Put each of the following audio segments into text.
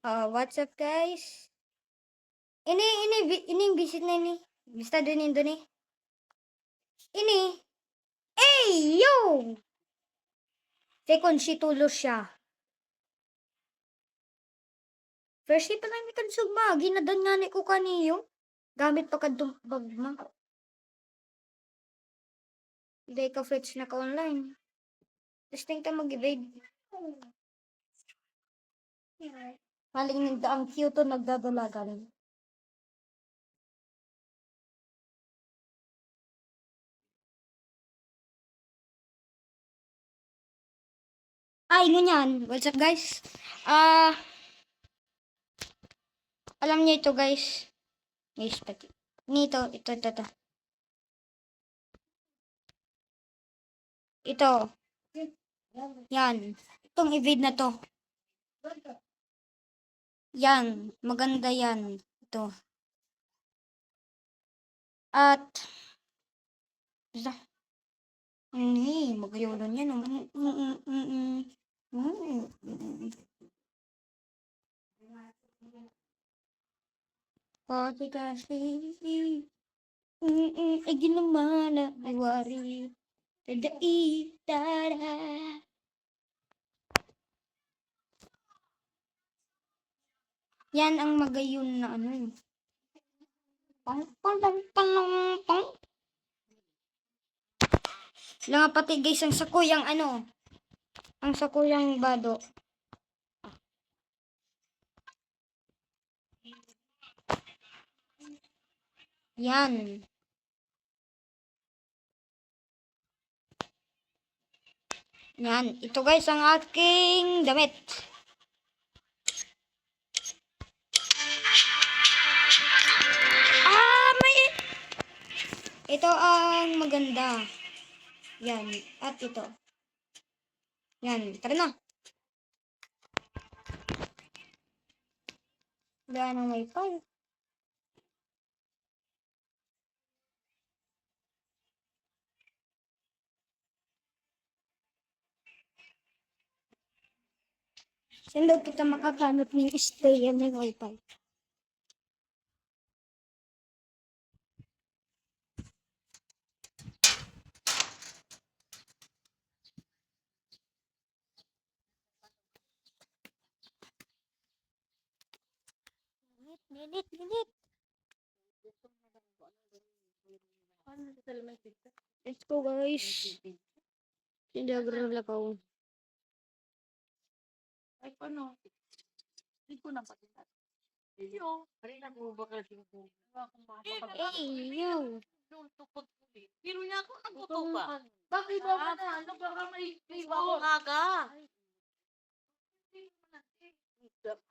What's up guys? Ini visit na ini. Basta doon eh. Ini. Hey, yo! Second, si tulos siya. First, pa lang ikan sugma. Ginadan nga ni ko kaniyo. Gamit pa ka bagma. Hindi ka fetch na ka online. Testing ka mag-evade. Haling nagda ang cute nagdadalagan. Ay, ngunyan. What's up guys? Alam niyo ito guys. Guys, pati. Nito, ito. Ito. Yan. Itong evade na to. Yan. Maganda yan. Ito. At, basta. Magayon yan. Pati kasi, ay ginamana, ay wari, tadai, tada. Yan ang magayon na ano. Pang. Sila nga pati guys, ang sakuyang ano. Ang sakuyang bado. Yan. Yan. Ito guys, ang aking damit. Ito ang maganda. Yan. At ito. Yan. Tara na. Wala nang wifi. Saan daw kita makakanot ng stay yan ng wifi? Minute. Let's go guys. Hindi agro lang ako. Ay, paano? Hindi ko na pati. Iyo, rin ako bakal singko. Hey, yo. Pero niya ako nagbuto ba? Bakit ba na? Ano ba ka may flavor aga?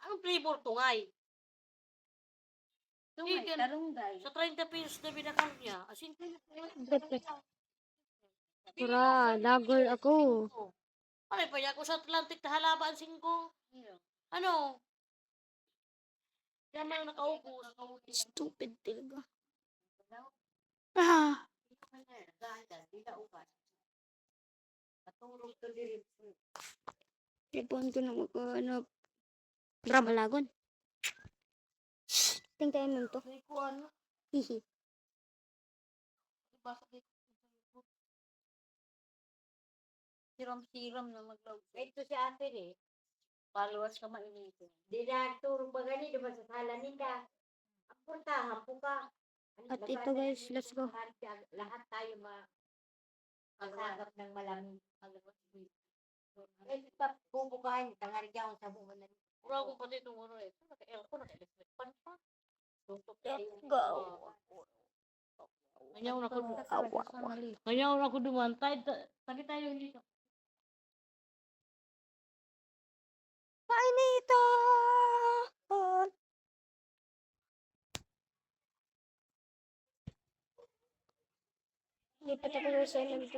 Anong flavor tungay? Tungay, tarunggay. Sa 30 pesos na binakal niya. Asin ko na. Tara, lager ako. Ay, pa ako sa Atlantic na halaban 5. Ano? Yan ang nakaubos. Stupid talaga. Telepon ko na maghanap. Bravo lagon. Tingnan mo to. Hihi. Siram-siram na maglaw. Ito si ate eh. Followers ka mainitin. Di na turong ba gani, di ba sa salanin ka? Ampun ka, hampu ka. At ito guys, let's go. Lahat tayo masagap ng malamig. Eh, stop, bubukain. Tangarigyan sa buwan na. Wala akong pati itong ano eh. Naka-electric pan pa. Let's go. Ngayon ako Ngayon ako dumantay. Tagi tayo hindi ka. Painita! Lipat ako sa nito.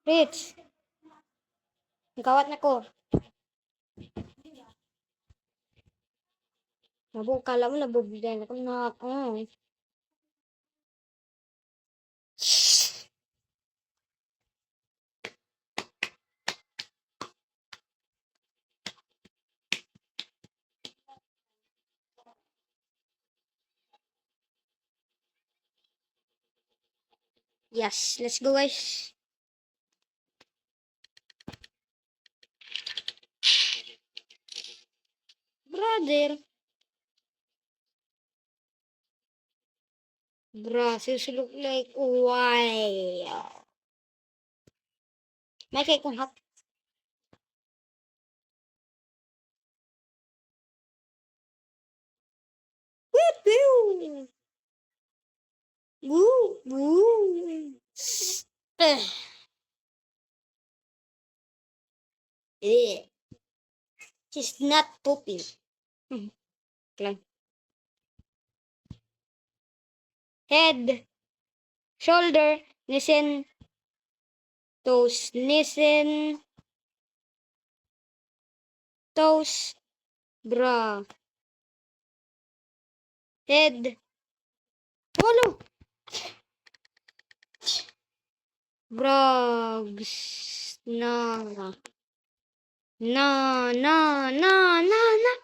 Rich. Gawat na ko. Mabukala mo, nabubigyan ako na ako. Yes, let's go guys. Brother. Glasses look like wow. May kay kung hap. Woo! Woo! Woo! Eh. Eh. She's not pooping. Lang. Head, shoulder, listen, toes, listen, toes, bra, head, follow, brugs, na, na, na, na, na, na.